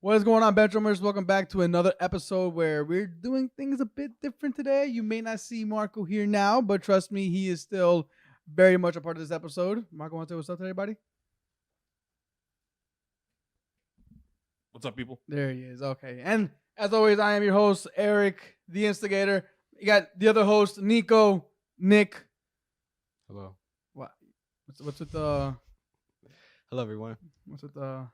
What is going on, Benchwarmers? Welcome back to another episode where we're doing things a bit different today. You may not see Marco here now, but trust me, he is still very much a part of this episode. Marco, want to say what's up to everybody? What's up, people? There he is. Okay. And as always, I am your host, Eric, the instigator. You got the other host, Nico, Nick. Hello. What? What's with the... Hello, everyone. What's with the...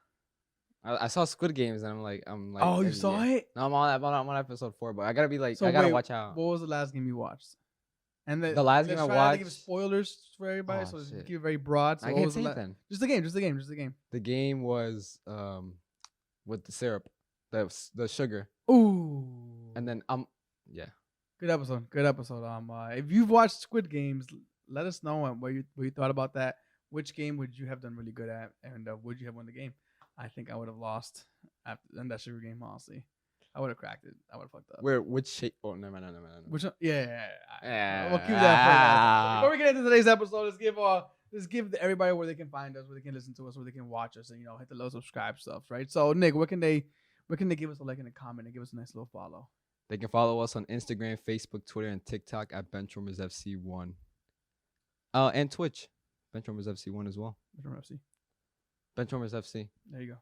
I saw Squid Games and I'm like. Oh, you saw it? No, I'm on episode 4, but I gotta be like, So I gotta wait, watch out. What was the last game you watched? And The last game I let's try not to give watched- spoilers for everybody, Oh, so let's shit. keep it very broad. So I what can't was the say it then. Just the game. The game was with the syrup, the sugar, Ooh. and then yeah. Good episode. If you've watched Squid Games, let us know what you thought about that. Which game would you have done really good at, and would you have won the game? I think I would have lost in that sugar game. Honestly, I would have cracked it. I would have fucked up. Which shape? Oh, no. Which one? Yeah. Yeah. We'll keep that for before we get into today's episode. Let's give everybody where they can find us, where they can listen to us, where they can watch us, and hit the little subscribe stuff, right? So Nick, where can they give us a like and a comment and give us a nice little follow? They can follow us on Instagram, Facebook, Twitter, and TikTok at Benchwarmers FC1. And Twitch, Benchwarmers FC1 as well. Benchwarmers FC. There you go.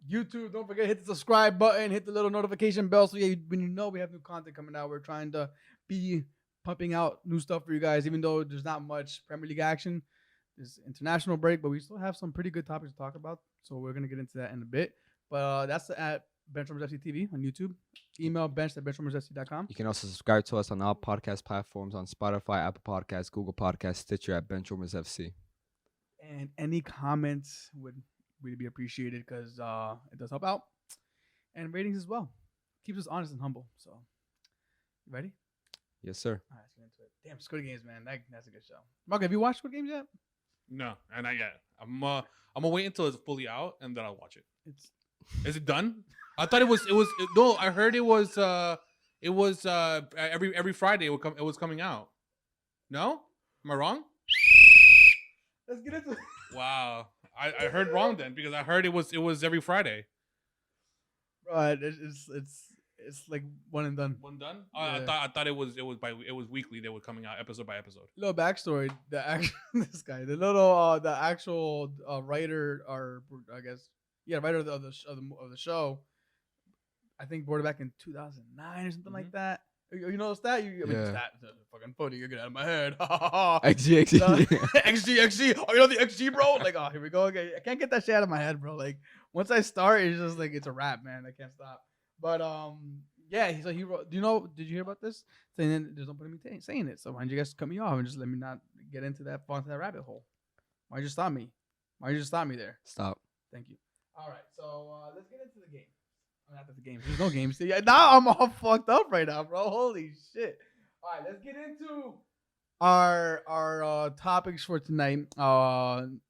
YouTube, don't forget, hit the subscribe button, hit the little notification bell so when you know we have new content coming out. We're trying to be pumping out new stuff for you guys, even though there's not much Premier League action. There's international break, but we still have some pretty good topics to talk about. So we're going to get into that in a bit. But that's at Benchwarmers FC TV on YouTube. Email bench@benchwarmersfc.com. You can also subscribe to us on all podcast platforms on Spotify, Apple Podcasts, Google Podcasts, Stitcher at Benchwarmers FC. And any comments would really be appreciated because it does help out. And ratings as well. Keeps us honest and humble. So, you ready? Yes, sir. All right, let's get into it. Damn, Squid Games, man. That's a good show. Mark, have you watched Squid Games yet? No, and not yet. I'm gonna wait until it's fully out and then I'll watch it. Is it done? I thought it was. No, I heard it was. Every Friday it was coming out. No, am I wrong? Let's get into it. Wow, I heard wrong then because I heard it was every Friday. Right, it's like one and done. One done. Yeah. I thought it was weekly. They were coming out episode by episode. Little backstory: the actual writer, or I guess writer of the show. I think brought it back in 2009 or something like that. You notice that? That's fucking funny. You're getting out of my head. XG. XG. Oh, you know the XG, bro? Like, oh, here we go. Okay, I can't get that shit out of my head, bro. Like, once I start, it's just like it's a wrap, man. I can't stop. But yeah. So he wrote. Did you hear about this? Saying there's no point in me saying it. So why don't you guys cut me off and just let me not get into that rabbit hole? Why'd you stop me? Why'd you just stop me there? Stop. Thank you. All right. So let's get into the game. Not the games. There's no games. Yeah, now I'm all fucked up right now, bro. Holy shit. All right, let's get into our topics for tonight.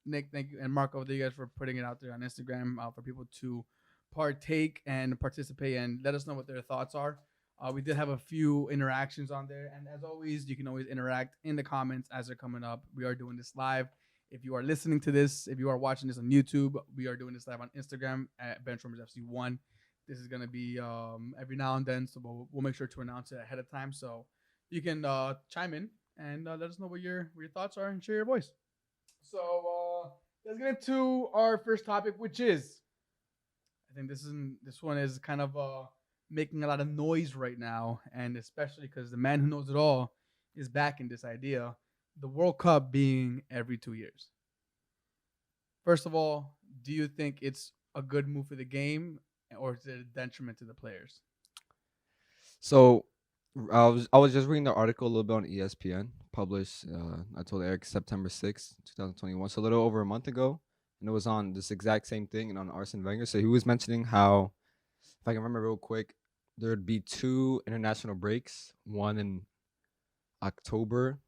Nick, thank you, and Marco, thank you guys for putting it out there on Instagram for people to partake and participate and let us know what their thoughts are. We did have a few interactions on there, and as always, you can always interact in the comments as they're coming up. We are doing this live. If you are listening to this, if you are watching this on YouTube, we are doing this live on Instagram at Benchwarmers FC1. This is going to be every now and then, so we'll make sure to announce it ahead of time so you can chime in and let us know what your thoughts are and share your voice. So let's get into our first topic, which is, I think this one is kind of making a lot of noise right now, and especially because the man who knows it all is back in this idea, the World Cup being every 2 years. First of all, do you think it's a good move for the game? Or is it a detriment to the players? So I was just reading the article a little bit on ESPN, published, I told Eric, September 6th, 2021. So a little over a month ago. And it was on this exact same thing and on Arsene Wenger. So he was mentioning how, if I can remember real quick, there would be 2 international breaks, one in October,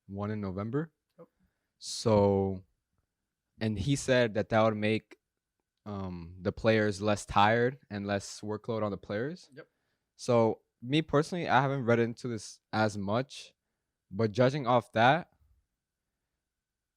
one in November. Oh. So, and he said that would make the players less tired and less workload on the players. Yep. So me personally, I haven't read into this as much, but judging off that,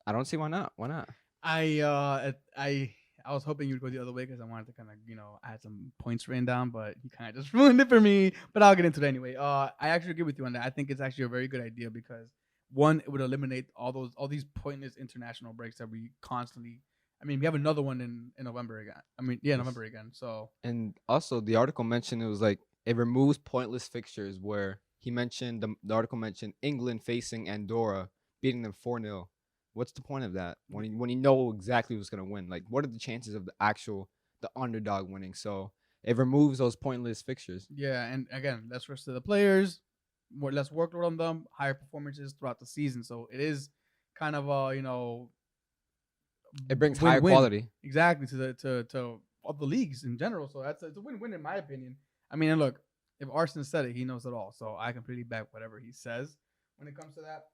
I don't see why not. Why not? I I was hoping you'd go the other way because I wanted to kind of, add some points written down, but you kind of just ruined it for me. But I'll get into it anyway. I actually agree with you on that. I think it's actually a very good idea because one, it would eliminate all these pointless international breaks that we constantly. I mean, we have another one in November again. I mean, yeah, Yes. November again. So And also, the article mentioned it was like it removes pointless fixtures where he mentioned the article mentioned England facing Andorra, beating them 4-0. What's the point of that when you know exactly who's gonna win? Like, what are the chances of the underdog winning? So it removes those pointless fixtures. yeah, and again, less rest of the players, less workload on them, higher performances throughout the season. So it is kind of It brings higher quality. exactly to all the leagues in general. So it's a win-win in my opinion. I mean, and look, if Arsene said it, he knows it all. So I completely back whatever he says when it comes to that.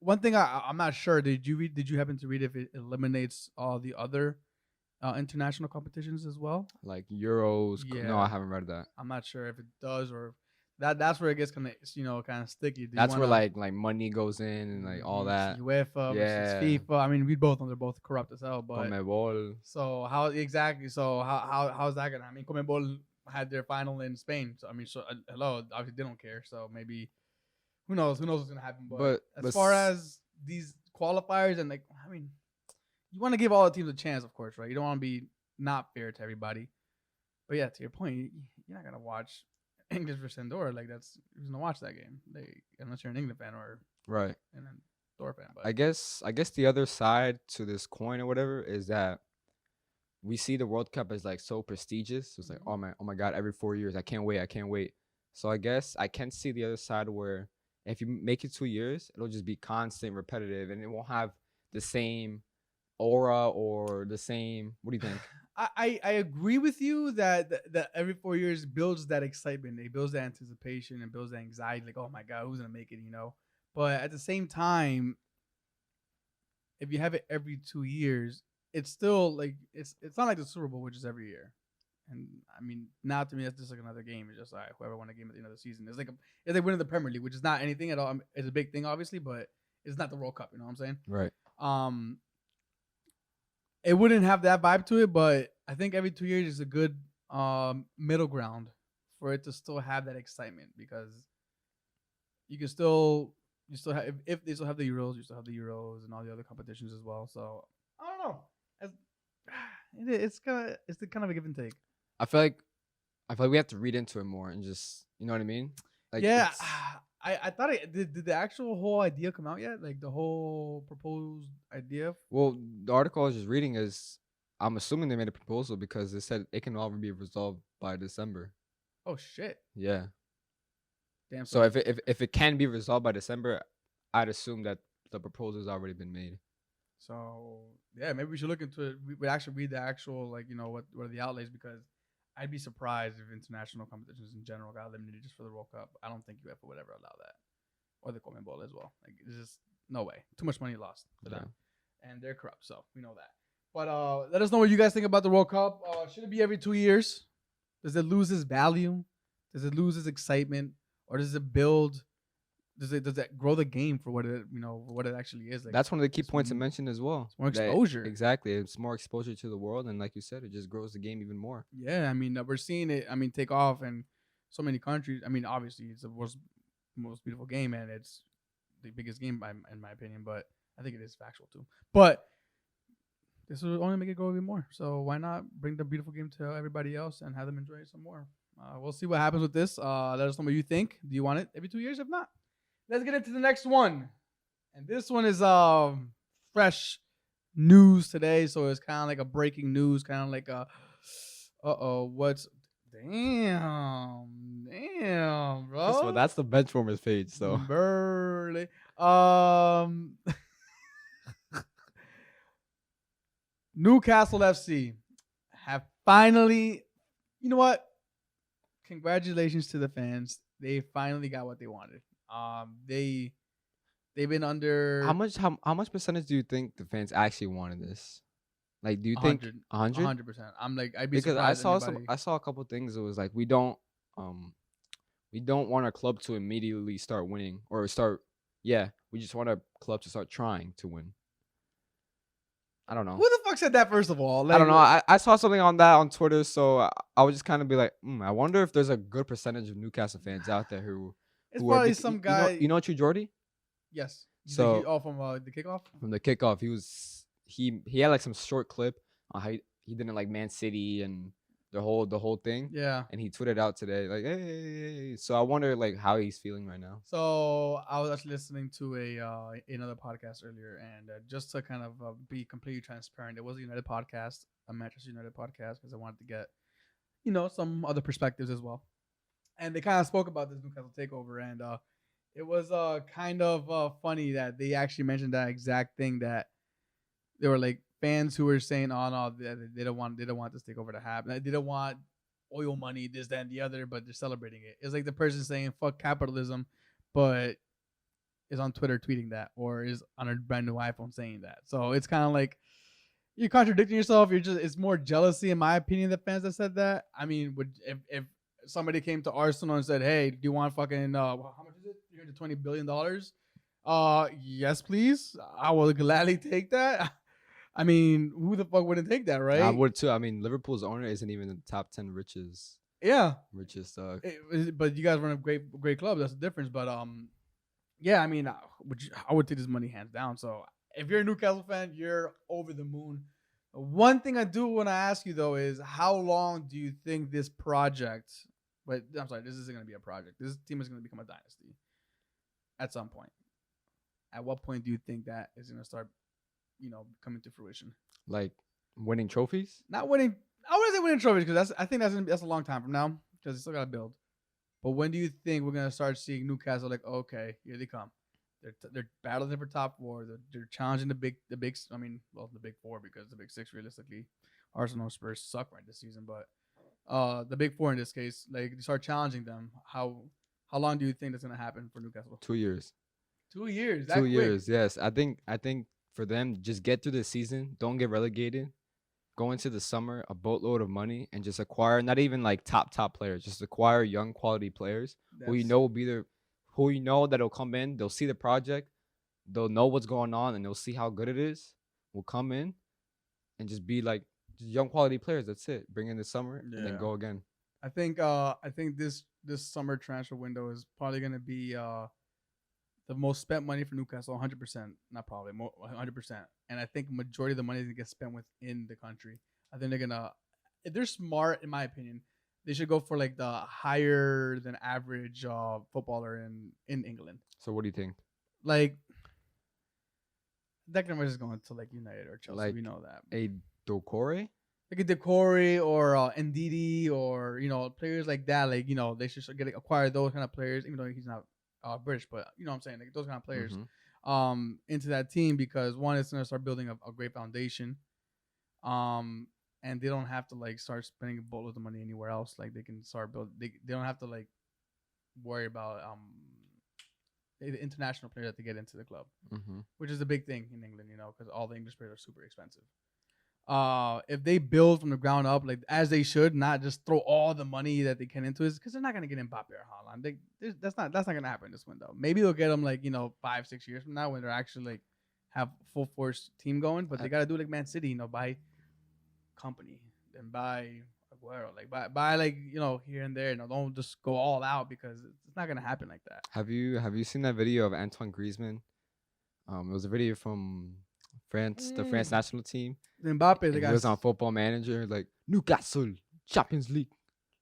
One thing I'm not sure. Did you happen to read if it eliminates all the other international competitions as well? Like Euros. Yeah. No, I haven't read that. I'm not sure if it does or that's where it gets kind of sticky. That's where like money goes in and like all that. UEFA versus FIFA. I mean, we both know they're both corrupt as hell. But Conmebol. so how exactly? So how's that gonna? I mean, Conmebol had their final in Spain. So I mean, hello, obviously they don't care. So maybe who knows? Who knows what's gonna happen? But as far as these qualifiers and like, I mean, you want to give all the teams a chance, of course, right? You don't want to be not fair to everybody. But yeah, to your point, you're not gonna watch English versus Andorra. Like who's gonna watch that game? Unless you're an England fan or right an Andorra fan. But I guess the other side to this coin or whatever is that we see the World Cup as like so prestigious. It's like oh my god, every 4 years, I can't wait. So I guess I can see the other side where if you make it 2 years, it'll just be constant, repetitive, and it won't have the same aura or the same. What do you think? I agree with you that every 4 years builds that excitement. It builds that anticipation and builds that anxiety. Like, oh my god, who's gonna make it? But at the same time, if you have it every 2 years, it's still like it's not like the Super Bowl, which is every year. And I mean, now to me, that's just like another game. It's just like whoever won a game at the end of the season. It's like winning the Premier League, which is not anything at all. It's a big thing, obviously, but it's not the World Cup. You know what I'm saying? Right. It wouldn't have that vibe to it, but I think every 2 years is a good middle ground for it to still have that excitement because you still have if they still have the Euros, you still have the Euros and all the other competitions as well. So I don't know. It's the kind of a give and take. I feel like we have to read into it more and just you know what I mean. Like yeah, I thought did the actual whole idea come out yet? Like the whole proposed idea? Well, the article I was just reading is I'm assuming they made a proposal because it said it can all be resolved by December. Oh shit! Yeah. Damn. So if it can be resolved by December, I'd assume that the proposal's already been made. So yeah, maybe we should look into it. We would actually read the actual what are the outlays because I'd be surprised if international competitions in general got eliminated just for the World Cup. I don't think UEFA would ever allow that, or the Conmebol as well. Like, there's just no way. Too much money lost for them, and they're corrupt. So we know that. But let us know what you guys think about the World Cup. Should it be every 2 years? Does it lose its value? Does it lose its excitement, or does it build? Does it grow the game for what it actually is? Like, that's one of the key points I mentioned as well. It's more exposure. Exactly, it's more exposure to the world, and like you said, it just grows the game even more. Yeah, I mean, we're seeing it. I mean, take off in so many countries. I mean, obviously, it's the most beautiful game, and it's the biggest game in my opinion. But I think it is factual too. But this will only make it go even more. So why not bring the beautiful game to everybody else and have them enjoy it some more? We'll see what happens with this. Let us know what you think. Do you want it every 2 years? If not, let's get into the next one. And this one is fresh news today. So it's kind of like a breaking news, kind of like a what's damn, bro. So that's the Benchwarmers page. So Burley. Newcastle FC have finally, you know what? Congratulations to the fans. They finally got what they wanted. They've been under how much percentage do you think the fans actually wanted this? Like, do you think 100? 100%? I'm like, I'd be because surprised. I saw a couple things. It was like we don't want our club to immediately start winning or start. Yeah, we just want our club to start trying to win. I don't know. Who the fuck said that? First of all, I don't know. I saw something on that on Twitter, so I would just kind of be like, I wonder if there's a good percentage of Newcastle fans out there it's who are probably some guy. you know True Jordy? Yes. So from the kickoff. From the kickoff, he had like some short clip on how he didn't like Man City and the whole thing. Yeah. And he tweeted out today like, hey. So I wonder like how he's feeling right now. So I was actually listening to another podcast earlier, and just to kind of be completely transparent, it was a United podcast, a Manchester United podcast, because I wanted to get some other perspectives as well. And they kind of spoke about this Newcastle takeover, and it was kind of funny that they actually mentioned that exact thing, that they were like fans who were saying, "Oh no, they don't want this takeover to happen. They don't want oil money, this, that, and the other," but they're celebrating it. It's like the person saying "fuck capitalism," but is on Twitter tweeting that, or is on a brand new iPhone saying that. So it's kind of like you're contradicting yourself. It's more jealousy, in my opinion, the fans that said that. I mean, if somebody came to Arsenal and said, "Hey, do you want fucking how much is it? $320 billion?" Yes, please. I will gladly take that. I mean, who the fuck wouldn't take that, right? I would too. I mean, Liverpool's owner isn't even in the top 10 richest. Yeah, richest. But you guys run a great club. That's the difference. But yeah. I mean, I would take this money hands down. So if you're a Newcastle fan, you're over the moon. One thing I do want to ask you though is, how long do you think this project? But I'm sorry, this isn't going to be a project. This team is going to become a dynasty at some point. At what point do you think that is going to start, coming to fruition? Like winning trophies? Not winning. I wouldn't say winning trophies, because I think that's a long time from now, because they still got to build. But when do you think we're going to start seeing Newcastle like, okay, here they come? They're battling for top four. They're challenging the big. I mean, well, the big four, because the big six realistically, Arsenal and Spurs suck right this season. But the big four in this case, like, they start challenging them. How long do you think that's gonna happen for Newcastle? 2 years. 2 years. 2 years. Yes, I think for them, just get through the season. Don't get relegated. Go into the summer a boatload of money and just acquire not even like top players. Just acquire young quality players who will be there. Who that'll come in, they'll see the project, they'll know what's going on, and they'll see how good it is. Will come in and just be like just young quality players. That's it. Bring in the summer and then go again. I think this summer transfer window is probably gonna be the most spent money for Newcastle, 100%. Not probably, more 100%. And I think majority of the money is gonna get spent within the country. I think they're gonna, if they're smart, in my opinion, they should go for like the higher than average footballer in England. So what do you think? Like, Declan Rice is going to like United or Chelsea. Like we know that. A Doucouré? Like a Doucouré or Ndidi, or players like that. Like, they should acquire those kind of players, even though he's not British, but you know what I'm saying, like those kind of players into that team, because one, it's gonna start building a great foundation. And they don't have to like start spending a boatload of money anywhere else. Like, they can start build. They don't have to like worry about the international players that they get into the club, which is a big thing in England, because all the English players are super expensive. If they build from the ground up, like as they should, not just throw all the money that they can into it, because they're not gonna get Mbappe or Haaland. That's not gonna happen in this window. Maybe they'll get them like 5-6 years from now, when they're actually like have full force team going. But they gotta do like Man City, buy company, then buy Aguero, like buy like here and there. Don't just go all out, because it's not gonna happen like that. Have you seen that video of Antoine Griezmann? It was a video from France, the France national team. Mbappe, the guy, he was on Football Manager, like Newcastle Champions League,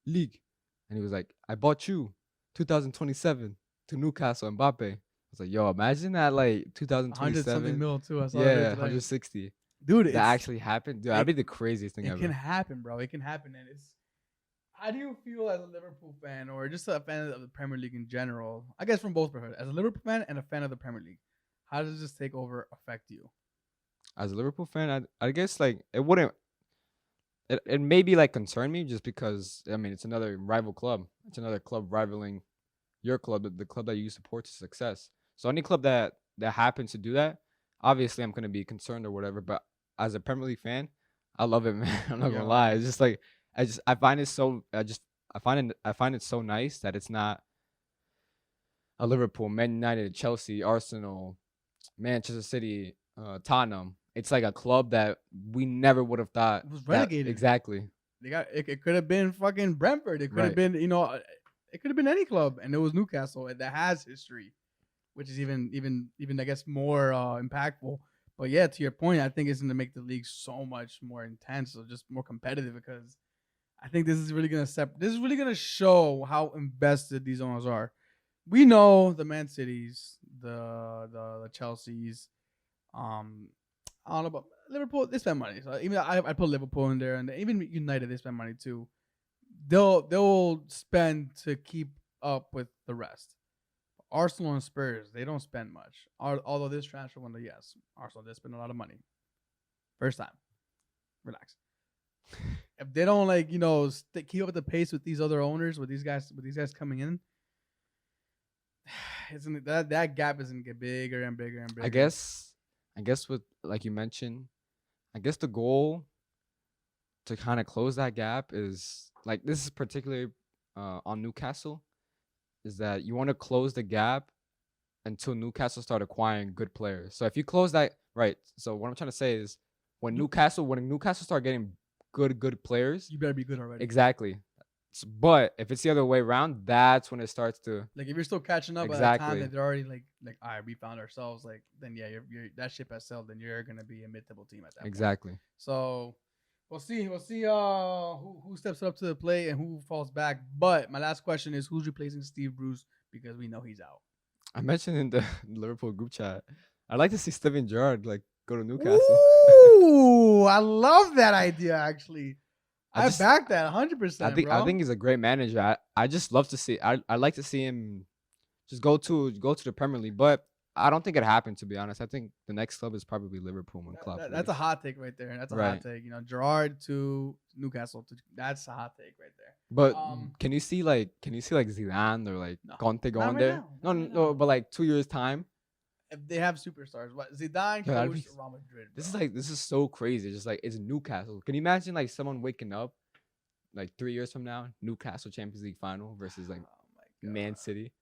and he was like, "I bought you 2027 to Newcastle, Mbappe." I was like, "Yo, imagine that, like 2027, 100-something mil too." I saw 160. Dude, that actually happened. Dude, that'd be the craziest thing ever. It can happen, bro. It can happen, and it's. How do you feel as a Liverpool fan, or just a fan of the Premier League in general? I guess from both perspectives, as a Liverpool fan and a fan of the Premier League, how does this takeover affect you? As a Liverpool fan, I guess like it wouldn't. It maybe like concern me, just because I mean it's another rival club. It's another club rivaling your club, the club that you support to success. So any club that happens to do that, obviously I'm gonna be concerned or whatever. But as a Premier League fan, I love it, man. I'm not gonna lie. It's just like I find it so I find it so nice that it's not a Liverpool, Man United, Chelsea, Arsenal, Manchester City, Tottenham, it's like a club that we never would have thought It was that- relegated. exactly. They got it could have been fucking Brentford. It could have Right. been, it could have been any club, and it was Newcastle that has history, which is even I guess more impactful. But yeah, to your point, I think it's going to make the league so much more intense, or just more competitive, because I think this is really going to show how invested these owners are. We know the Man Cities, the Chelseas, I don't know about Liverpool. They spend money, so even I put Liverpool in there, and even United they spend money too. They'll spend to keep up with the rest. Arsenal and Spurs, they don't spend much. Although this transfer window, yes, Arsenal did spend a lot of money. First time, relax. If they don't keep up with the pace with these other owners, with these guys coming in, isn't that gap is gonna get bigger and bigger and bigger. I guess with like you mentioned, I guess the goal to kind of close that gap is like this is particularly on Newcastle, is that you want to close the gap until Newcastle start acquiring good players. So if you close that right, so what I'm trying to say is when Newcastle start getting good players, you better be good already. exactly. But if it's the other way around, that's when it starts to like if you're still catching up by the time that they're already like all right, we found ourselves, like then yeah, you're that ship has sailed, then you're gonna be a mid-table team at that point. exactly. So we'll see who steps up to the plate and who falls back. But my last question is, who's replacing Steve Bruce, because we know he's out. I mentioned in the Liverpool group chat, I'd like to see Steven Gerrard like go to Newcastle. Ooh, I love that idea. Actually, I back that 100%. I think he's a great manager. I just love to see. I like to see him just go to the Premier League, but I don't think it happened, to be honest. I think the next club is probably Liverpool when Klopp that's a hot take right there. That's a hot take. Gerrard to Newcastle. That's a hot take right there. But can you see like Zidane or like Conte going there? No, but like 2 years time. If they have superstars, what Zidane coach Real Madrid. This is so crazy. Just like it's Newcastle. Can you imagine like someone waking up like 3 years from now, Newcastle Champions League final versus like Man City?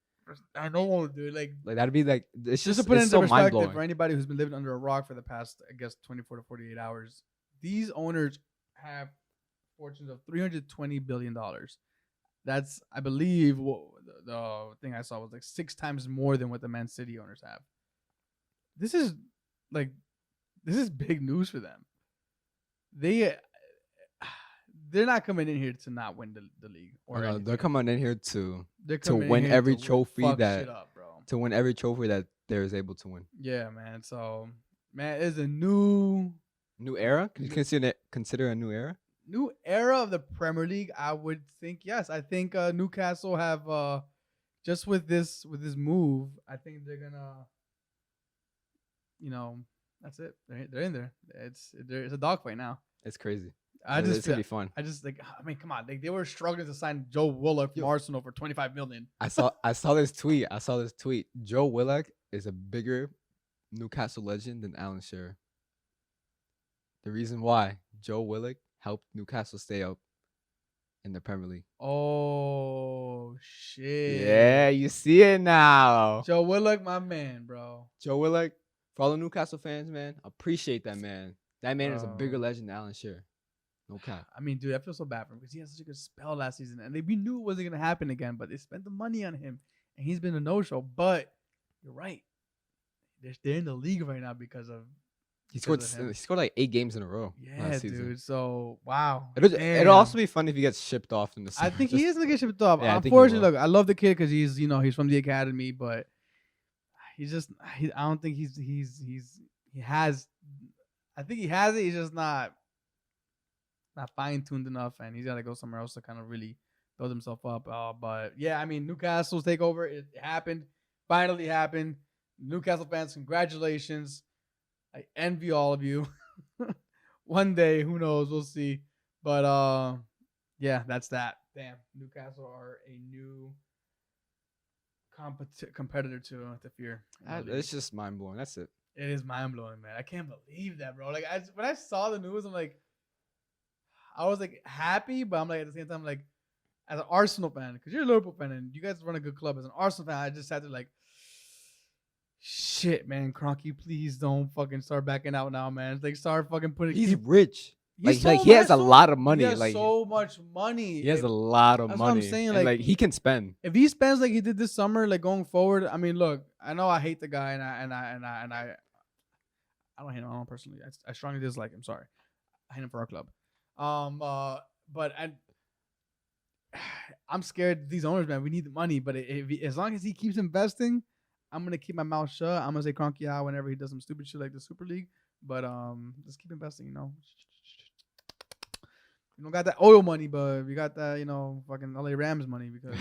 I know, dude. Like that'd be like it's just to put it into so perspective mind-blowing. for anybody who's been living under a rock for the past, I guess, 24 to 48 hours. These owners have fortunes of $320 billion. That's, I believe, the thing I saw was like 6 times more than what the Man City owners have. This is big news for them. They're not coming in here to not win the league. Or they're coming in here to win every trophy that they're able to win. Yeah, man. So, man, it's a new era. Can you consider a new era? New era of the Premier League. I would think yes. I think Newcastle have just with this move. I think they're gonna. That's it. They're in there. It's a dogfight now. It's crazy. It's gonna be fun. Come on. They were struggling to sign Joe Willock from Arsenal for $25 million. I saw this tweet. Joe Willock is a bigger Newcastle legend than Alan Shearer. The reason why Joe Willock helped Newcastle stay up in the Premier League. Oh shit! Yeah, you see it now. Joe Willock, my man, bro. Joe Willock. For all the Newcastle fans, man, appreciate that man. That man is a bigger legend than Alan Shearer. No cap. I mean, dude, I feel so bad for him because he had such a good spell last season, and we knew it wasn't gonna happen again. But they spent the money on him, and he's been a no-show. But you're right; they're in the league right now because of. He scored like 8 games in a row. Yeah, last season. Dude. So wow. It'll also be fun if he gets shipped off in the summer. I think he is gonna get shipped off. Yeah, unfortunately, look, I love the kid because he's from the academy, but he's just I don't think he has. I think he has it. He's just not fine tuned enough, and he's got to go somewhere else to kind of really build himself up. But yeah, I mean, Newcastle's takeover, it happened. Finally happened. Newcastle fans, congratulations. I envy all of you. One day, who knows? We'll see. But yeah, that's that. Damn, Newcastle are a new competitor to fear. It's just mind blowing. That's it. It is mind blowing, man. I can't believe that, bro. Like, when I saw the news, I was like happy, but I'm like at the same time, like as an Arsenal fan, because you're a Liverpool fan and you guys run a good club. As an Arsenal fan, I just had to like, Shit, man, Cronky, please don't fucking start backing out now, man. Like, start fucking putting. He's rich. He's Like so he has much- a lot of money. He has Like so much money. he has a lot of That's what I'm money. saying, And, like- he can spend. If he spends like he did this summer, like going forward, I mean, look, I know I hate the guy, and I don't hate him. I don't personally. I strongly dislike him. Sorry, I hate him for our club. But I'm scared of these owners, man. We need the money, but as long as he keeps investing, I'm gonna keep my mouth shut. I'm gonna say Cronky out whenever he does some stupid shit like the Super League. But just keep investing, you know. You don't got that oil money, but we got that, you know, fucking LA Rams money because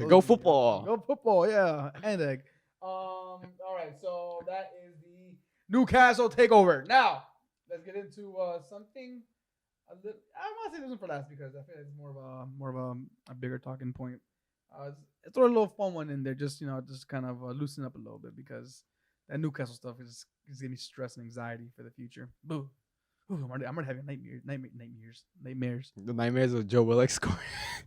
Go football. Go football, yeah. And egg. All right, so that is the Newcastle takeover. Now, let's get into something a little. I want to say this one for last because I feel like it's more of a bigger talking point. Let's throw a little fun one in there, just just kind of loosen up a little bit because that Newcastle stuff is giving me stress and anxiety for the future. Boo. Ooh, I'm already having nightmares. The nightmares of Joe Willock scoring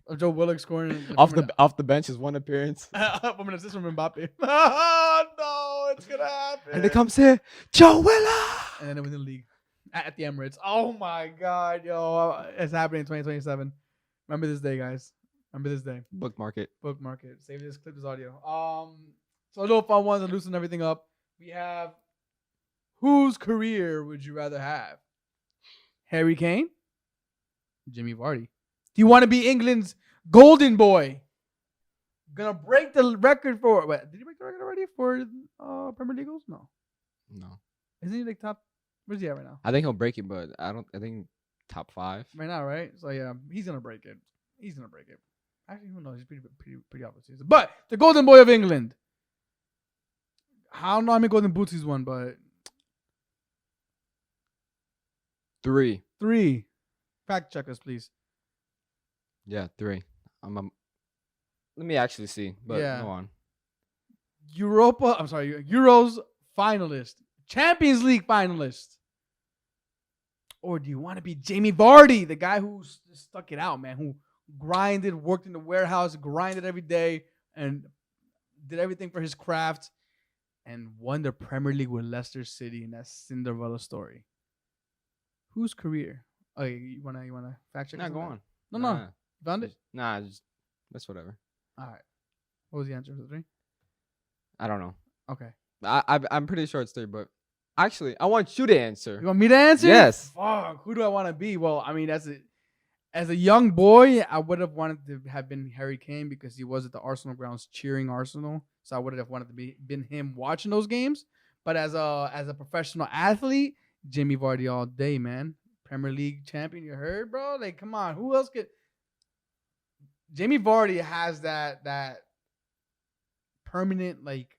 Of Joe Willock scoring off the bench is one appearance. I'm an assist from Mbappe. Oh, no, it's gonna happen. And it comes here, Joe Willock. And then it wins the league at the Emirates. Oh my God, yo, it's happening in 2027. Remember this day, guys. Remember this day. Bookmark it. Bookmark it. Save this clip, this audio. So a little fun ones to loosen everything up. We have, whose career would you rather have? Harry Kane, Jimmy Vardy. Do you want to be England's golden boy? Gonna break the record for what? Did he break the record already for Premier League goals? No. Isn't he like top? Where's he at right now? I think he'll break it, but I think top 5. Right now, right? So yeah, he's gonna break it. Actually, who knows? He's pretty off the season. But the golden boy of England. I don't know how many golden boots he's won, but 3. 3. Fact check us, please. Yeah, 3. Let me actually see. But Yeah. go on. Euros finalist, Champions League finalist. Or do you want to be Jamie Vardy, the guy who stuck it out, man, who grinded, worked in the warehouse, grinded every day, and did everything for his craft, and won the Premier League with Leicester City in that Cinderella story? Whose career? Oh, you wanna fact check? Nah, go on. No. You found it? Nah, just that's whatever. All right. What was the answer for the 3? I don't know. Okay. I'm pretty sure it's 3, but actually, I want you to answer. You want me to answer? Yes. Fuck. Who do I want to be? Well, I mean, as a young boy, I would have wanted to have been Harry Kane because he was at the Arsenal grounds cheering Arsenal. So I would have wanted to been him watching those games. But as a professional athlete, Jimmy Vardy all day, man. Premier League champion, you heard, bro? Like, come on. Who else could? Jamie Vardy has that permanent, like,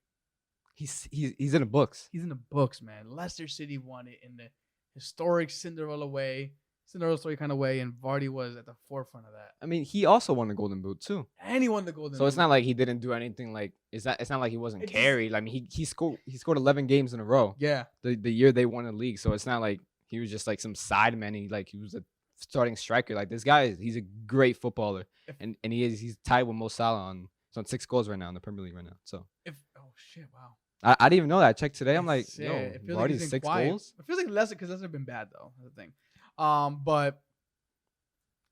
He's in the books. he's in the books, man. Leicester City won it in the historic Cinderella story kind of way, and Vardy was at the forefront of that. I mean, he also won the Golden Boot too. And he won the Golden So it's Boot. not like he didn't do anything. Like it's not like he wasn't It's- carried. I mean, he scored 11 games in a row. Yeah. The year they won the league. So it's not like he was just like some side man. He was a starting striker. Like this guy he's a great footballer, and he's tied with Mo Salah he's on 6 goals right now in the Premier League right now. So Oh shit! Wow. I didn't even know that. I checked today. I'm like, Yeah, yo, it feels like he's Vardy's been 6 quiet. goals. It feels like Leicester because Leicester have been bad though. That's the thing. But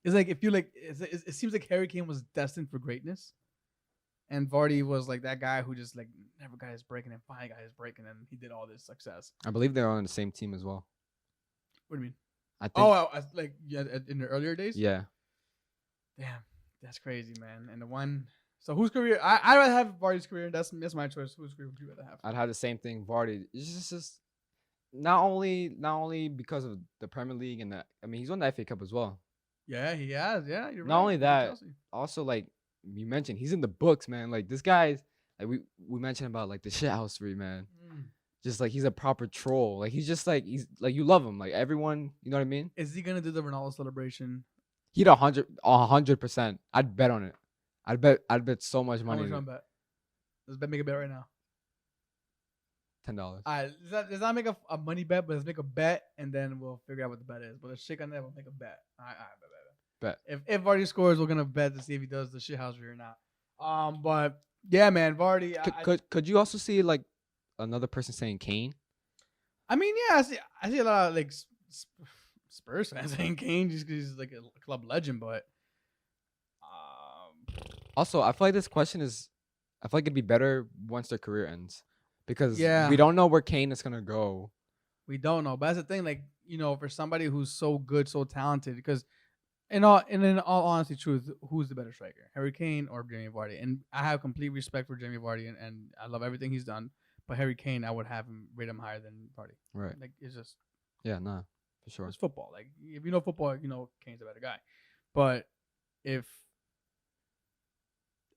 it's like it seems like Harry Kane was destined for greatness, and Vardy was like that guy who just like never got his break and then finally got his break and then he did all this success. I believe they're on the same team as well. What do you mean? I think. Oh, like in the earlier days. Yeah. Damn, that's crazy, man. And the one. So whose career? I'd rather have Vardy's career. That's my choice. Whose career would you rather have? I'd have the same thing. Vardy. It's just not only because of the Premier League and he's won the FA Cup as well. Yeah, he has. Yeah, you're right. Not only He's that, Chelsea. also like you mentioned, he's in the books, man. Like this guy's like we mentioned about like the shithousery, man. Just like he's a proper troll. Like he's you love him. Like everyone, you know what I mean? Is he gonna do the Ronaldo celebration? He'd 100%. I'd bet on it. I'd bet so much How money. much you want to bet? Let's make a bet right now. $10. All right, let's not make a money bet, but let's make a bet and then we'll figure out what the bet is. But let's shake on that. We'll make a bet. All right, bet. If Vardy scores, we're gonna bet to see if he does the shithousery or not. But yeah, man, Vardy. Could you also see like another person saying Kane. I mean, yeah, I see a lot of like Spurs fans saying Kane just because he's like a club legend, but Also, I feel like this question is, I feel like it'd be better once their career ends, because yeah, we don't know where Kane is gonna go. we don't know. But that's the thing, like for somebody who's so good, so talented, because in all honesty, truth, who's the better striker, Harry Kane or Jamie Vardy? And I have complete respect for Jamie Vardy, and I love everything he's done. But Harry Kane, I would have him rate him higher than Vardy. Right. Like it's just Yeah, nah, for sure. it's football. Like if you know football, Kane's a better guy. But if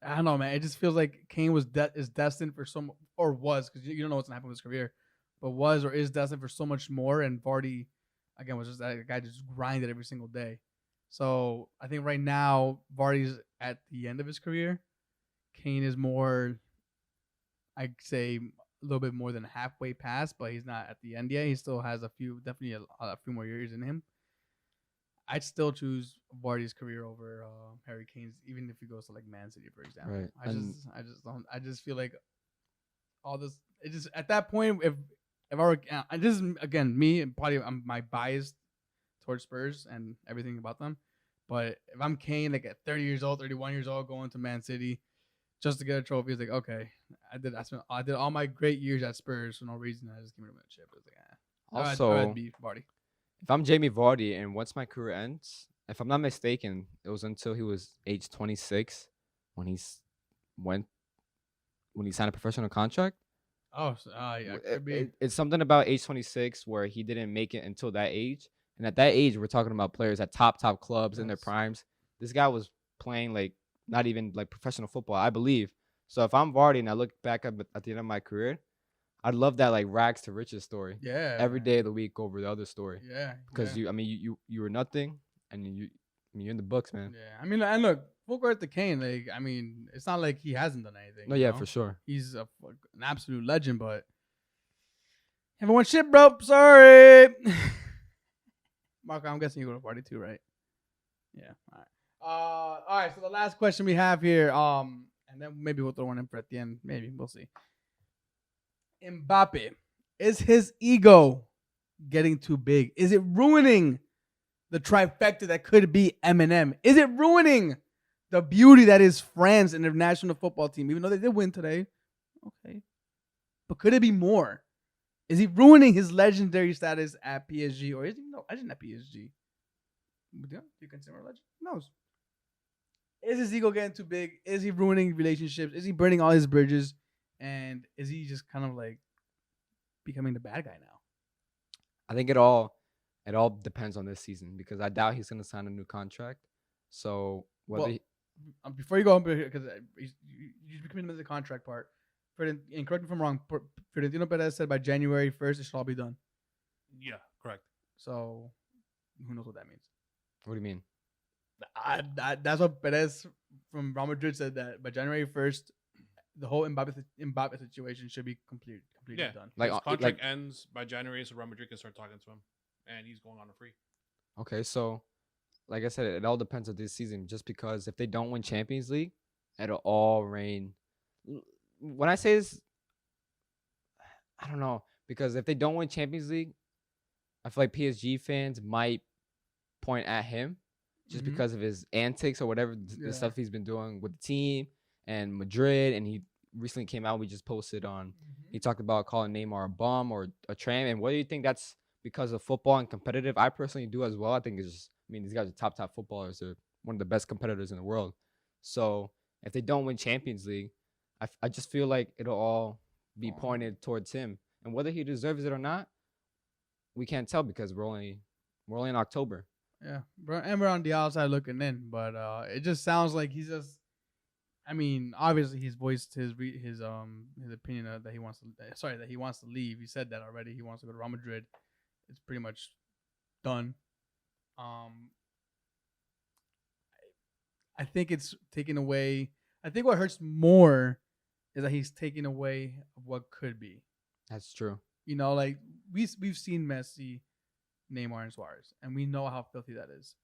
I don't know, man, it just feels like Kane is destined for some, or was, because you don't know what's gonna happen with his career, but was or is destined for so much more. And Vardy, again, was just that guy just grinded every single day. So I think right now Vardy's at the end of his career. Kane is more, I'd say, a little bit more than halfway past, but he's not at the end yet. He still has definitely a few more years in him. I'd still choose Vardy's career over Harry Kane's, even if he goes to like Man City, for example. Right. I just feel like all this. It just at that point, if I were, this is again me, and probably I'm my bias towards Spurs and everything about them. But if I'm Kane, like at 30 years old, 31 years old, going to Man City just to get a trophy, it's like, okay, I did all my great years at Spurs for no reason. I just came to win a chip. It's like, Also, I'd be Vardy. if I'm Jamie Vardy and once my career ends, if I'm not mistaken, it was until he was age 26 when went when he signed a professional contract. Oh, yeah, could be. It's something about age 26 where he didn't make it until that age. And at that age, we're talking about players at top clubs in their primes. This guy was playing like not even like professional football, I believe. So if I'm Vardy and I look back at the end of my career, I'd love that like rags to riches story. Yeah. Every day of the week over the other story. Yeah. Because you were nothing, and you're in the books, man. Yeah. I mean, and look, full credit to Kane. Like, I mean, it's not like he hasn't done anything. No, yeah, for sure. He's an absolute legend, but haven't won shit, bro. Sorry. Marco, I'm guessing you go to party too, right? Yeah. All right. So the last question we have here, and then maybe we'll throw one in for at the end. Maybe we'll see. Mbappe, is his ego getting too big? Is it ruining the trifecta that could be Eminem? Is it ruining the beauty that is France and their national football team? Even though they did win today, okay, but could it be more? Is he ruining his legendary status at PSG, or is he no legend at PSG? Yeah, you consider him a legend? Who knows? Is his ego getting too big? Is he ruining relationships? Is he burning all his bridges? And is he just kind of like becoming the bad guy now? I think it all depends on this season, because I doubt he's going to sign a new contract. So before you go, because you committed to the contract part, and correct me if I'm wrong, Florentino Perez said by January 1st it should all be done. Yeah, correct. So who knows what that means? What do you mean? That's what Perez from Real Madrid said, that by January 1st, the whole Mbappe situation should be completely done. Like his contract ends by January, so Real Madrid can start talking to him, and he's going on a free. Okay, so like I said, it all depends on this season. Just because if they don't win Champions League, it'll all rain. When I say this, I don't know, because if they don't win Champions League, I feel like PSG fans might point at him just because of his antics or whatever the stuff he's been doing with the team and Madrid. And he recently came out, we just posted on, he talked about calling Neymar a bum or a tramp. And whether you think that's because of football and competitive, I personally do as well. I think it's just, these guys are top footballers. They're one of the best competitors in the world. So if they don't win Champions League, I just feel like it'll all be pointed towards him. And whether he deserves it or not, we can't tell, because we're only in October. Yeah, and we're on the outside looking in, but it just sounds like he's just. I mean, obviously he's voiced his opinion that he wants to leave. He said that already. He wants to go to Real Madrid. It's pretty much done. I think it's taken away. I think what hurts more is that he's taking away what could be. That's true. Like we've seen Messi, Neymar, and Suarez, and we know how filthy that is.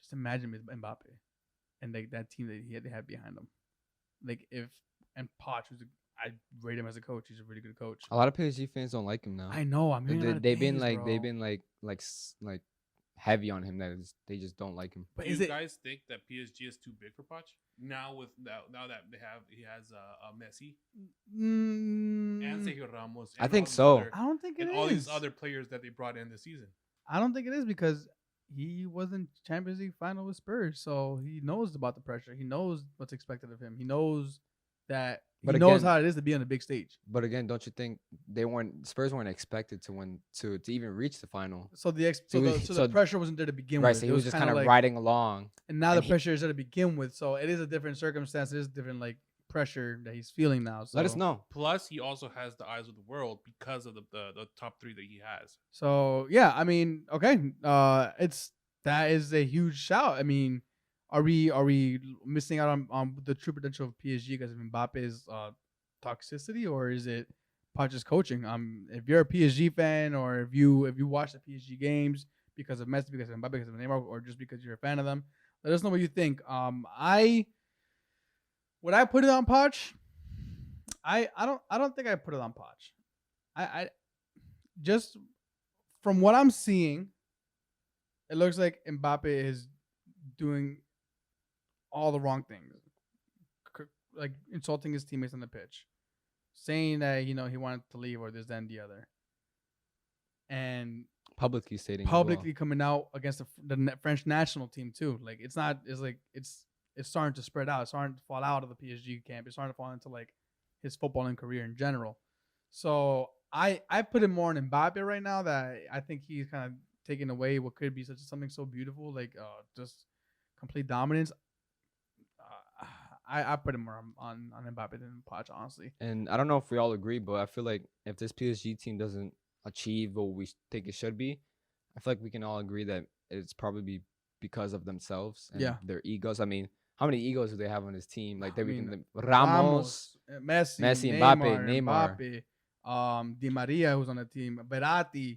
Just imagine with Mbappe and like that team that they had behind him. Like and Poch, I rate him as a coach. He's a really good coach. A lot of PSG fans don't like him now. I know. I'm hearing a lot of They've been things, like bro. like heavy on him that they just don't like him. But Do is you it? guys think that PSG is too big for Poch now? Now that he has Messi and Sergio Ramos, and I think all these so. other- I don't think it and is. all these other players that they brought in this season. I don't think it is because he was in Champions League final with Spurs, so he knows about the pressure. He knows what's expected of him. He knows that. But He knows again- how it is to be on a big stage. But again, don't you think Spurs weren't expected to win to even reach the final? So the So so he- the so- pressure wasn't there to begin Right, with. so It he was just kinda kind of like, riding along. and now and the he- pressure is there to begin with. So it is a different circumstance. It is a different like pressure that he's feeling now. So Let us know. Plus, he also has the eyes of the world because of the top three that he has. So yeah, I mean, okay, that is a huge shout. I mean, are we missing out on the true potential of PSG because of Mbappe's toxicity, or is it Poch's coaching? If you're a PSG fan, or if you watch the PSG games because of Messi, because of Mbappe, because of Neymar, or just because you're a fan of them, let us know what you think. Would I put it on Poch? I don't think I put it on Poch. I just from what I'm seeing, it looks like Mbappe is doing all the wrong things, like insulting his teammates on the pitch, saying that he wanted to leave or this, that, and the other, and Publicly stating. as publicly coming out against the French national team too. Like it's starting to spread out. It's starting to fall out of the PSG camp. It's starting to fall into like his footballing career in general. So I put it more on Mbappe right now, that I think he's kind of taking away what could be something so beautiful, like just complete dominance. I put him more on Mbappe than Poch, honestly. And I don't know if we all agree, but I feel like if this PSG team doesn't achieve what we think it should be, I feel like we can all agree that it's probably because of themselves and Yeah. their egos. I mean, how many egos do they have on this team? Like I we mean, can Ramos, Messi, Mbappe, Mbappe, Di Maria, who's on the team, Berratti,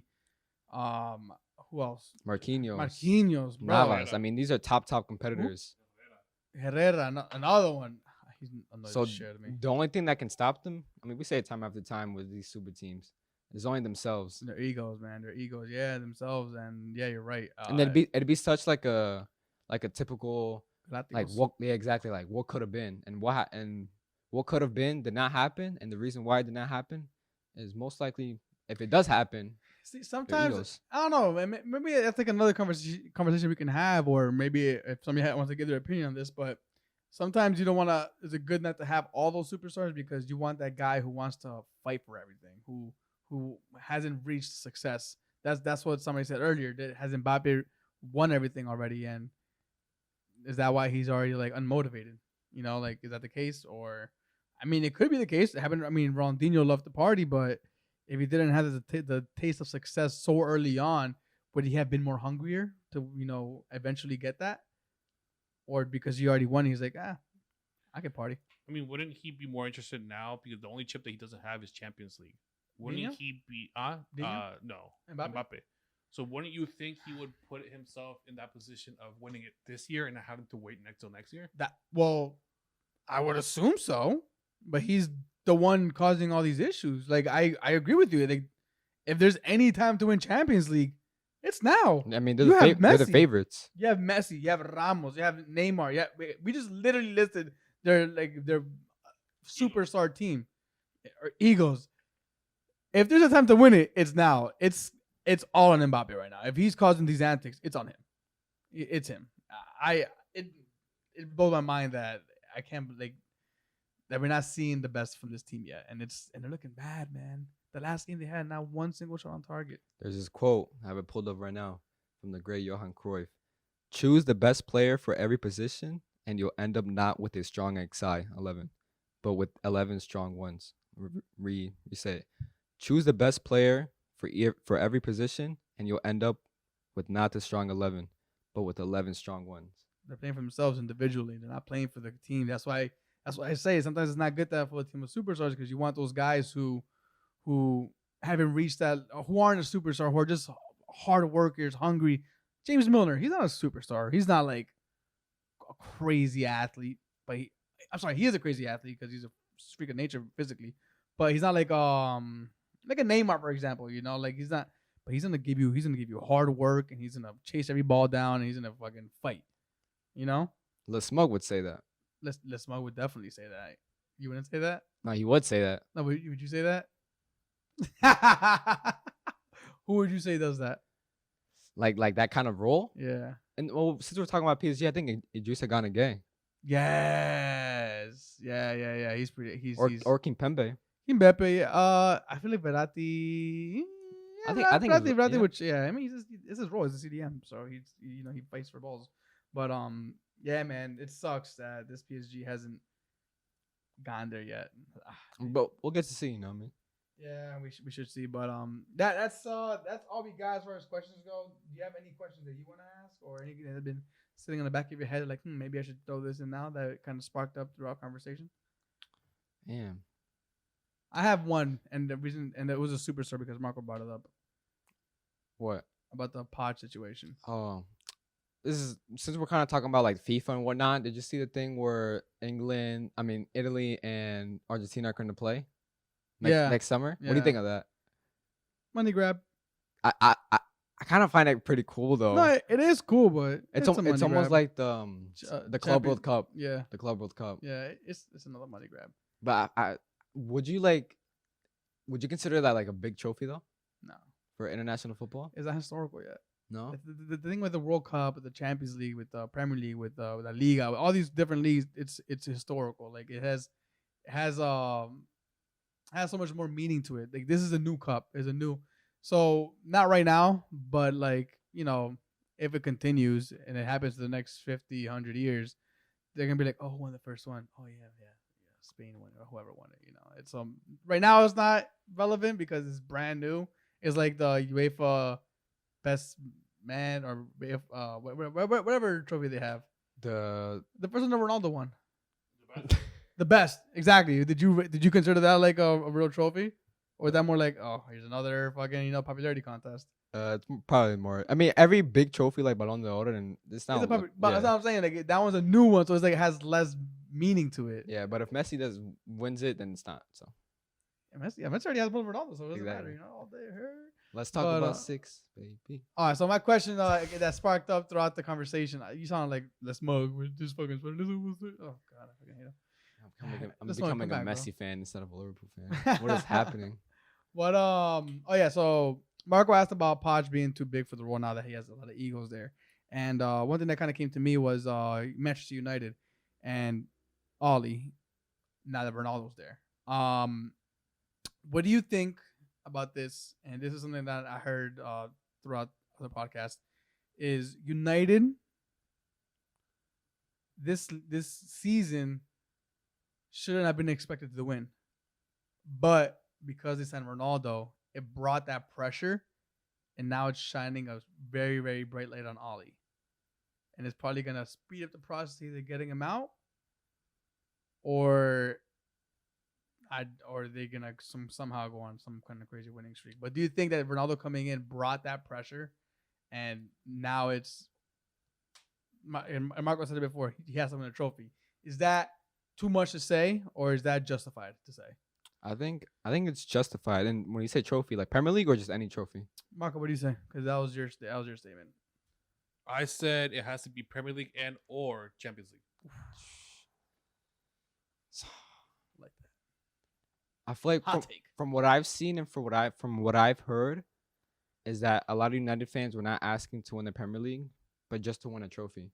who else? Marquinhos, bro. Navas. I mean, these are top competitors. Herrera, another one. He's another So shit to me. the only thing that can stop them, I mean, we say it time after time with these super teams, is only themselves. Their egos, man. Their egos, yeah, themselves, and yeah, you're right. And then it'd be such like a typical like Latinos. what exactly like what could have been and what could have been did not happen, and the reason why it did not happen is most likely if it does happen. See, their sometimes egos. I don't know. Maybe that's like another conversation we can have, or maybe if somebody wants to give their opinion on this. But sometimes you don't want to. Is it good not to have all those superstars because you want that guy who wants to fight for everything, who hasn't reached success. That's what somebody said earlier. That has Mbappe won everything already, and is that why he's already like unmotivated? Like is that the case? Or I mean, it could be the case. Ronaldinho loved the party, but if he didn't have the taste of success so early on, would he have been more hungrier to eventually get that? Or because he already won, he's like, I can party. I mean, wouldn't he be more interested now because the only chip that he doesn't have is Champions League? Wouldn't Dino? he be? Dino? No, Mbappe? Mbappe. So wouldn't you think he would put himself in that position of winning it this year and not having to wait till next year? I would assume so, but he's the one causing all these issues. Like I agree with you. Like if there's any time to win Champions League, it's now. I mean, You they're have the Messi. favorites. You have Messi, you have Ramos, you have Neymar. Yeah, we just literally listed their superstar team or egos. If there's a time to win it, it's now. It's all on Mbappe right now. If he's causing these antics, it's on him. It's him. It blows my mind that I can't that we're not seeing the best from this team yet, and they're looking bad, man. The last game they had not one single shot on target. There's this quote I have it pulled up right now from the great Johan Cruyff: "Choose the best player for every position, and you'll end up not with a strong XI 11, but with 11 strong ones." Re say it. Choose the best player for every position, and you'll end up with not the strong 11, but with 11 strong ones. They're playing for themselves individually. They're not playing for the team. That's why I say sometimes it's not good to have a team of superstars because you want those guys who haven't reached that, who aren't a superstar, who are just hard workers, hungry. James Milner, he's not a superstar. He's not like a crazy athlete, but he is a crazy athlete because he's a freak of nature physically, but he's not like a Neymar, for example. You know, like he's not. But he's gonna give you hard work, and he's gonna chase every ball down, and he's gonna fucking fight. You know, Lil Smug would say that. Les Mo would definitely say that. You wouldn't say that? No, he would say that. No, would you say that? Who would you say does that? Like that kind of role. Yeah. And well, since we're talking about PSG, I think Idrissa Gana Gay Yes. Yeah. He's pretty. or Kimpembe. Mbappe. I feel like Verratti. I think it's- Verratti. yeah. Which I mean, it's his role as a CDM, so he fights for balls. But yeah, man, it sucks that this PSG hasn't gone there yet. But we'll get to see, you know what I mean? Yeah, we should see. But that's all we got as far as questions go. Do you have any questions that you want to ask, or anything that have been sitting on the back of your head, like maybe I should throw this in now, that kind of sparked up throughout conversation? Yeah. I have one, and the reason, and it was a super star because Marco brought it up What? about the pod situation. Oh, this is since we're kind of talking about like FIFA and whatnot. Did you see the thing where Italy and Argentina are going to play next summer? What do you Yeah. think of that? Money grab. I kind of find it pretty cool though. No, it is cool, but it's a money almost grab. like the Club Champions- World Cup. Yeah, The Club World Cup. yeah, it's another money grab. But would you consider that like a big trophy though No, for international football? it's not historical yet. No. The thing with the World Cup, with the Champions League, with the Premier League, with the Liga, with all these different leagues, it's historical. Like it has so much more meaning to it. Like this is a new cup, so not right now, but like if it continues and it happens the next 50, 100 years, they're gonna be like, oh, who won the first one? Oh yeah, Spain won it or whoever won it. It's right now it's not relevant because it's brand new. It's like the UEFA Best Man or whatever trophy they have. The first one that Ronaldo won. The best, exactly. Did you consider that like a real trophy, or is that more like, oh, here's another fucking popularity contest? it's probably more. I mean, every big trophy like Ballon d'Or, and it's not. But yeah. that's what I'm saying. Like that one's a new one, so it's like it has less meaning to it. Yeah, but if Messi wins it, then it's not. So Messi already has more than Ronaldo, so it doesn't matter. Exactly. All day her. let's talk But, about 6, baby. All right, so my question that sparked up throughout the conversation, you sound like Les Mug with this fucking sweater. Oh god, I fucking hate him. I'm This one, becoming come a back, Messi fan instead of a Liverpool fan. What is happening? But oh yeah, so Marco asked about Podge being too big for the role now that he has a lot of egos there. And one thing that kind of came to me was Manchester United and Ollie, now that Ronaldo's there. What do you think about this? And this is something that I heard throughout other podcasts. Is United this season shouldn't have been expected to win, but because they signed Ronaldo, it brought that pressure, and now it's shining a very, very bright light on Ollie, and it's probably gonna speed up the process of either getting him out, or they're gonna somehow go on some kind of crazy winning streak. But do you think that Ronaldo coming in brought that pressure, and now it's? And Marco said it before. He has to win a trophy. Is that too much to say, or is that justified to say? I think it's justified. And when you say trophy, like Premier League or just any trophy? Marco, what do you say? Because that was your statement. I said it has to be Premier League and or Champions League. Like that. I feel like Hot take. from what I've seen and from what I've heard, is that a lot of United fans were not asking to win the Premier League, but just to win a trophy.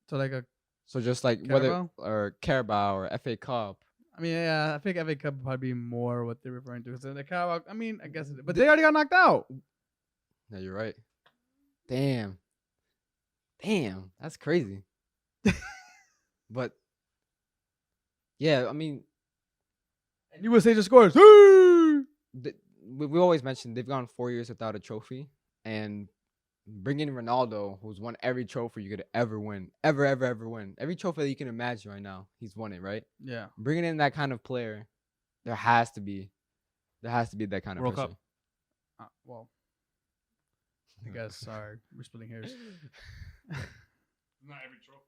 So just like Carabao? whether or Carabao or FA Cup. I mean, yeah, I think FA Cup would probably be more what they're referring to. So the Carabao, I mean, I guess, but they already got knocked out. Yeah, you're right. Damn, that's crazy. But yeah, I mean, And you would say the scores. we always mentioned they've gone 4 years without a trophy, and bringing in Ronaldo, who's won every trophy you could ever win, ever win, every trophy that you can imagine right now, he's won it, right? Yeah. Bringing in that kind of player, there has to be that kind of World pressure. Cup. Well, I guess. Sorry, we're splitting hairs. Not every trophy.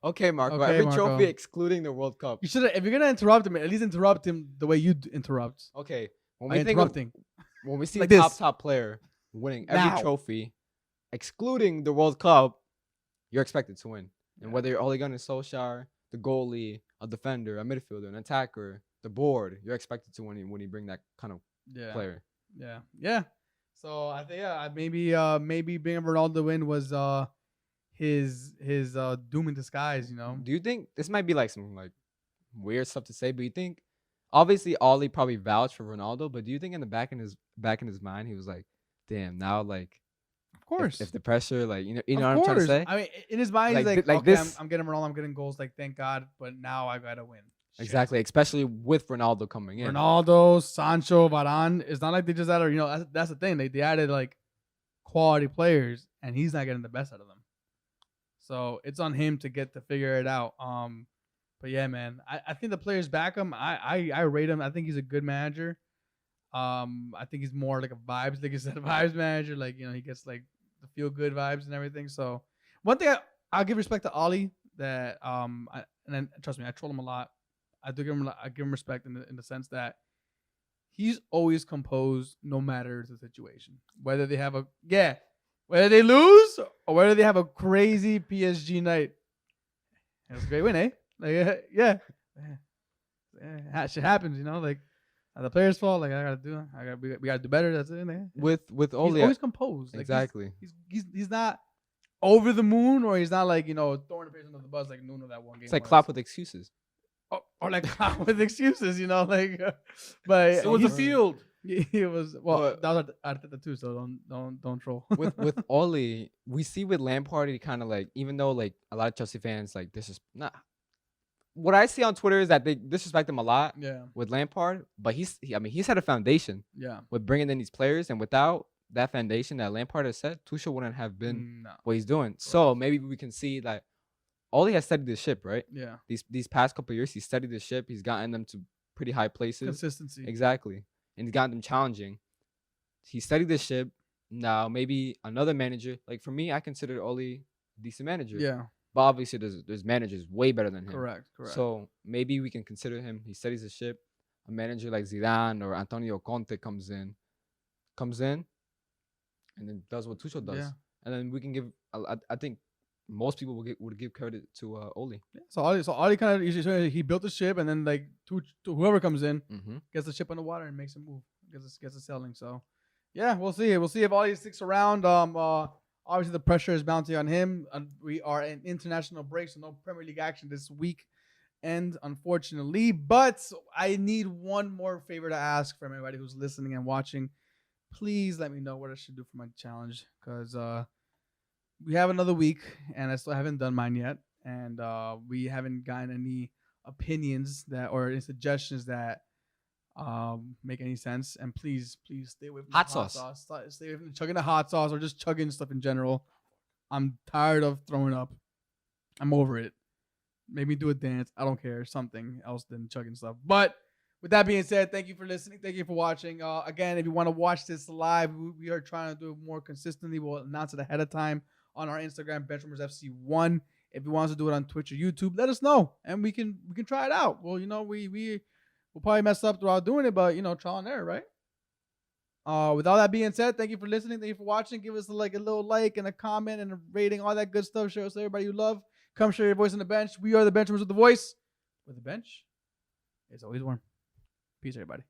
Okay, Marco. Okay, Every Marco. trophy excluding the World Cup. You should, if you're gonna interrupt him, at least interrupt him the way you interrupt. Okay, when By we think of, interrupting. when we see Like top this. player winning every Now. trophy, excluding the World Cup, you're expected to win. And Yeah. whether you're Ole Gunnar Solskjaer, the goalie, a defender, a midfielder, an attacker, the board, you're expected to win when you bring that kind of Yeah. player. Yeah. So I think maybe bringing Ronaldo in was his doom in disguise. You know. Do you think this might be like some like weird stuff to say? But you think obviously Ollie probably vouched for Ronaldo, but do you think in the back in his mind he was like, damn, now like Of course. if the pressure like you know Of what I'm trying to course. say? I mean, in his mind, he's Like like, like okay, this- I'm getting Ronaldo, I'm getting goals. Like, thank God, but now I gotta win. Shit. Exactly, especially with Ronaldo coming in. Ronaldo, Sancho, Varane. It's not like they just added. You know, that's the thing. They added like quality players, and he's not getting the best out of them. So it's on him to figure it out. But yeah, man, I think the players back him. I rate him. I think he's a good manager. I think he's more like a vibes, like you said, vibes manager. Like, you know, he gets like the feel good vibes and everything. So one thing I'll give respect to Ollie that and then trust me, I troll him a lot. I give him respect in the sense that he's always composed no matter the situation. Whether they have whether they lose or whether they have a crazy PSG night. That's a great win, eh? Like shit happens, you know. Like the players' fault. Like we gotta do better. That's it. Man. With He's Ole, always composed. Like, exactly. He's not over the moon, or he's not like, you know, throwing the person under the bus like Nuno that one game. It's like was. Klopp with excuses. Or like Klopp with excuses, you know, like. But It was the field. It was But- that was Arteta too, so don't troll. with Ole, we see with Lampard, he kind of like, even though like a lot of Chelsea fans like this is not. What I see on Twitter is that they disrespect him a lot yeah, with Lampard, but he's had a foundation yeah. with bringing in these players, and without that foundation that Lampard has set, Tuchel wouldn't have been No. what he's doing. So maybe we can see that Ole has studied the ship, right? Yeah. These past couple of years, he's studied the ship. He's gotten them to pretty high places. Consistency. Exactly. And he's gotten them challenging. He studied the ship. Now, maybe another manager. Like, for me, I consider Ole a decent manager. Yeah. But obviously, there's managers way better than him. Correct. So, maybe we can consider him. He studies the ship. A manager like Zidane or Antonio Conte comes in, and then does what Tuchel does. Yeah. And then we can give, I think most people would give credit to Ole. Yeah. So Ollie kind of he built the ship, and then like to whoever comes in gets the ship on the water and makes it move, gets it sailing. So yeah, we'll see. We'll see if Ollie sticks around. Obviously the pressure is mounting on him. We are in international break, so no Premier League action this week, and unfortunately, but I need one more favor to ask from everybody who's listening and watching. Please let me know what I should do for my challenge, because we have another week, and I still haven't done mine yet, and we haven't gotten any opinions or any suggestions that make any sense. And please stay away from Hot the sauce. Stay away from chugging the hot sauce or just chugging stuff in general. I'm tired of throwing up. I'm over it. Maybe do a dance. I don't care. Something else than chugging stuff. But with that being said, thank you for listening. Thank you for watching. Again, if you want to watch this live, we are trying to do it more consistently. We'll announce it ahead of time on our Instagram, Benchwarmers FC1. If you want us to do it on Twitch or YouTube, let us know, and we can try it out. Well, you know, we'll probably mess up throughout doing it, but you know, trial and error, right? With all that being said, thank you for listening. Thank you for watching. Give us a little like and a comment and a rating, all that good stuff. Share us to everybody you love. Come share your voice on the bench. We are the Benchwarmers with the voice. Where the bench is always warm. Peace, everybody.